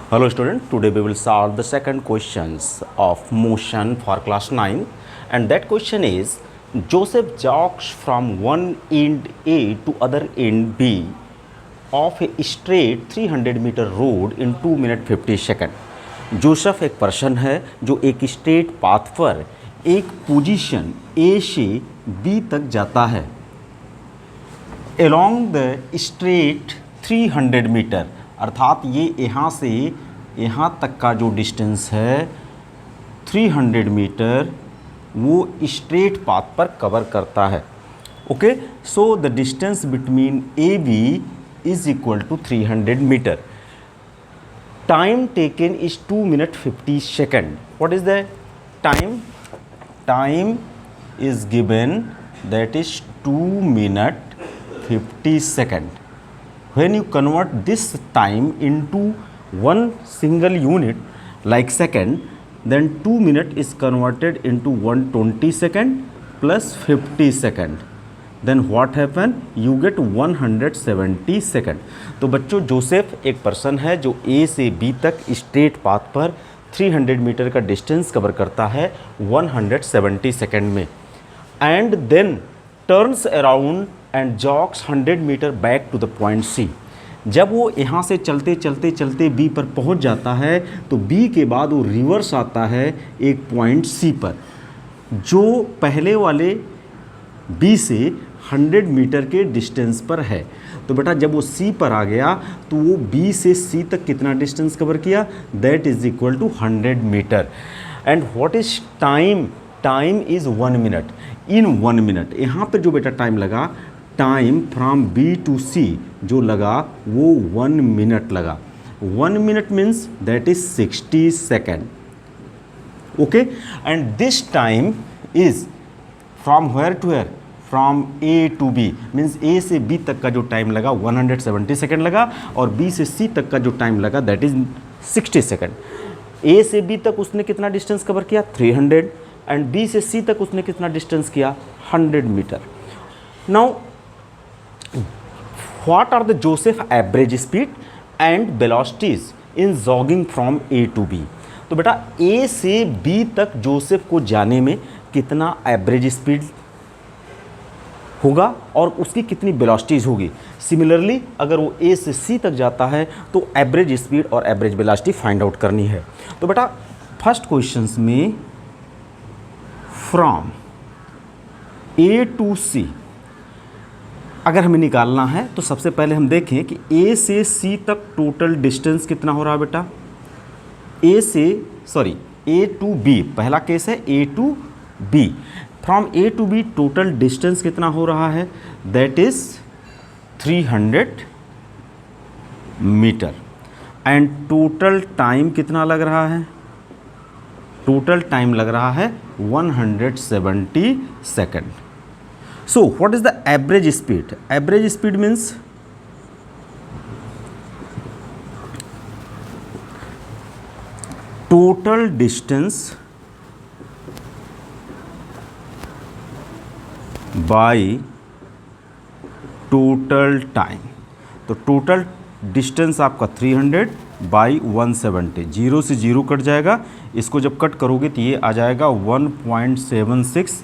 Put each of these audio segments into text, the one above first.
Hello student, today we will solve the second questions of motion for class 9, and that question is Joseph jogs from one end A to other end B of a straight 300 meter road in 2 minute 50 second. Joseph एक person है जो एक straight path पर एक position A से B तक जाता है along द स्ट्रेट 300 मीटर, अर्थात ये यहाँ से यहाँ तक का जो डिस्टेंस है 300 मीटर वो स्ट्रेट पाथ पर कवर करता है. Okay, so the distance between A B is equal to 300 metre. Time taken is 2 minutes 50 seconds. What is the time? Time is given, that is 2 minutes 50 seconds. When you convert this time into one single unit like second, then 2 minutes is converted into 120 seconds plus 50 seconds. Then what happen? You get 170 seconds. तो बच्चों, Joseph एक person है जो ए से B तक straight path पर 300 metre का distance cover करता है 170 सेकंड में, and then turns around and jogs 100 meter back to the point C. जब वो यहाँ से चलते चलते चलते बी पर पहुँच जाता है तो बी के बाद वो रिवर्स आता है एक पॉइंट सी पर जो पहले वाले बी से 100 मीटर के डिस्टेंस पर है. तो बेटा जब वो सी पर आ गया तो वो बी से सी तक कितना डिस्टेंस कवर किया? That is equal to 100 metre. And what is time? Time is 1 minute. In 1 minute यहाँ पर जो बेटा टाइम लगा, time from B to C जो लगा वो 1 minute लगा. 1 minute means that is 60 second. Okay, and this time is from where to where? From A to B, means A से बी तक का जो टाइम लगा 170 सेकेंड लगा, और बी से सी तक का जो टाइम लगा दैट इज 60 सेकेंड. ए से बी तक उसने कितना डिस्टेंस कवर किया? 300. एंड बी से सी तक उसने कितना डिस्टेंस किया? 100 meter. Now what are the Joseph average speed and velocities in jogging from A to B? तो बेटा ए से बी तक जोसेफ को जाने में कितना एवरेज स्पीड होगा और उसकी कितनी वेलोसिटीज होगी. सिमिलरली अगर वो ए से सी तक जाता है तो एवरेज स्पीड और एवरेज वेलोसिटी फाइंड आउट करनी है. तो बेटा फर्स्ट क्वेश्चंस में फ्रॉम ए टू सी अगर हमें निकालना है तो सबसे पहले हम देखें कि ए से सी तक टोटल डिस्टेंस कितना हो रहा है बेटा. ए टू बी, पहला केस है A to B. From A to B total distance कितना हो रहा है? That is 300 metre. And total time कितना लग रहा है? टोटल टाइम लग रहा है 170 second. So what is the average speed? Average speed means total distance by total time. तो टोटल डिस्टेंस आपका 300 बाई 170, जीरो से जीरो कट जाएगा. इसको जब कट करोगे तो ये आ जाएगा 1.76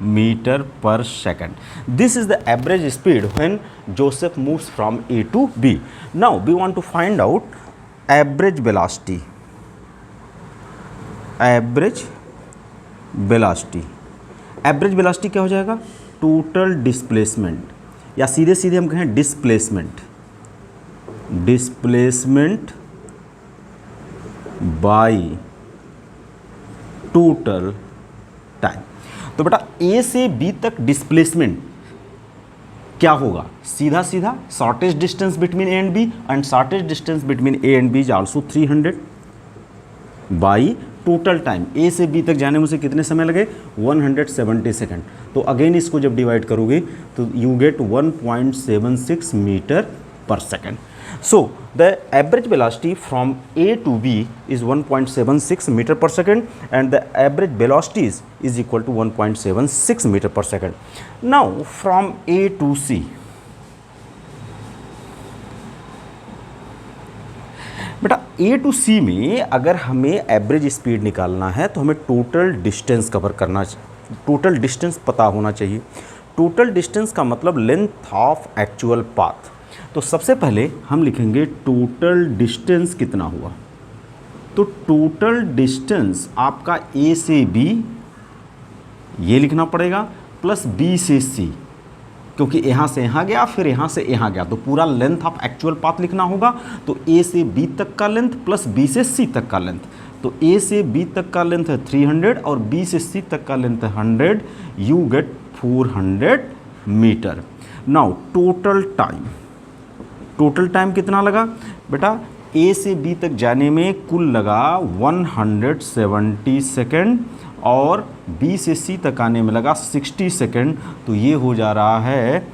metre per second. This is the average speed when Joseph moves from A to B. Now we want to find out average velocity. Average velocity, average velocity क्या हो जाएगा? टोटल डिस्प्लेसमेंट, या सीधे सीधे हम कहें displacement. Displacement by total time. तो बेटा ए से बी तक डिस्प्लेसमेंट क्या होगा? सीधा सीधा shortest distance between A and B, and shortest distance between A and B is also 300 by total time. A से बी तक जाने में उसे कितने समय लगे? 170 सेकेंड. तो अगेन इसको जब डिवाइड करोगे तो you get 1.76 metre per second. So the average velocity from A to B is 1.76 metre per second, and the average velocities is equal to 1.76 metre per second. Now from A to C, बेटा A to सी में अगर हमें average speed निकालना है तो हमें total distance cover करना, total distance पता होना चाहिए। टोटल डिस्टेंस का मतलब लेंथ ऑफ एक्चुअल पाथ। तो सबसे पहले हम लिखेंगे टोटल डिस्टेंस कितना हुआ। तो टोटल डिस्टेंस आपका ए से बी ये लिखना पड़ेगा, प्लस बी से सी, क्योंकि यहाँ से यहाँ गया फिर यहाँ से यहाँ गया, तो पूरा लेंथ ऑफ एक्चुअल पाथ लिखना होगा। तो ए से बी तक का लेंथ प्लस बी से सी तक का लेंथ। तो ए से बी तक का लेंथ है 300 और बी से सी तक का लेंथ है 100, you get 400 meter. Now total time, total time कितना लगा बेटा? ए से बी तक जाने में कुल लगा 170 सेकेंड और बी से सी तक आने में लगा 60 सेकेंड। तो ये हो जा रहा है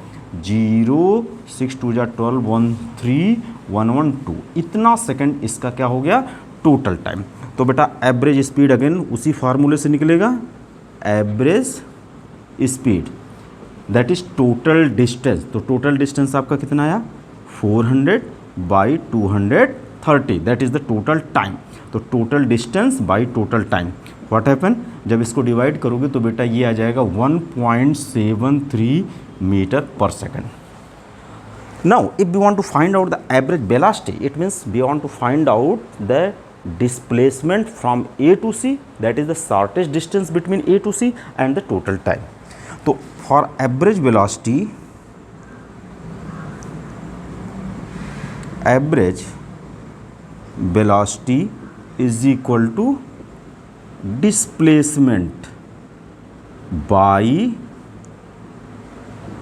0, 6 2 जा 12, 1 3, 1 1 2, इतना सेकेंड इसका क्या हो गया? Total time. तो बेटा एवरेज स्पीड अगेन उसी फार्मूले से निकलेगा, average speed that is total distance. तो टोटल डिस्टेंस आपका कितना आया? 400 by 230, that is the total time. तो total distance by total time what happen, जब इसको डिवाइड करोगे तो बेटा ये आ जाएगा 1.73 meter per second. Now if we want to find out the average velocity, it means we want to find out the displacement from A to C, that is the shortest distance between A to C and the total time. So for average velocity, average velocity is equal to displacement by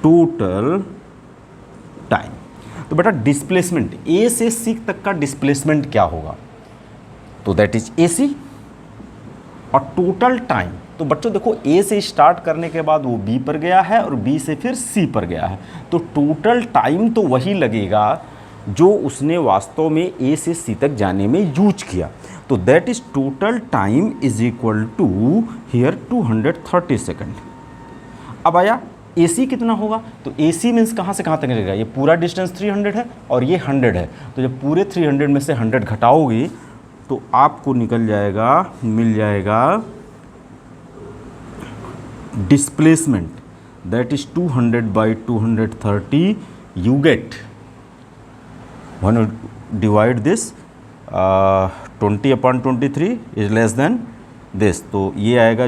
total time. तो बेटा displacement A से C तक का displacement क्या होगा? तो that is a सी। और total time, तो बच्चों देखो ए से स्टार्ट करने के बाद वो बी पर गया है और बी से फिर सी पर गया है, तो टोटल टाइम तो वही लगेगा जो उसने वास्तव में ए से सी तक जाने में यूज किया। तो that is total time is equal to here 230 second. अब आया ए सी कितना होगा? तो ए सी मीन्स कहाँ से कहाँ तक लगेगा? ये पूरा डिस्टेंस 300 है और ये 100 है, तो जब पूरे 300 में से 100 घटाओगे तो आपको निकल जाएगा, मिल जाएगा displacement that is 200 by 230, you get 1 divide this 20/23 is less than this, तो ये आएगा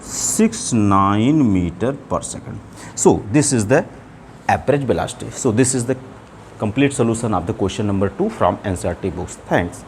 869 meter per second. So this is the average velocity. So this is the complete solution of the question number 2 from NCERT books. Thanks.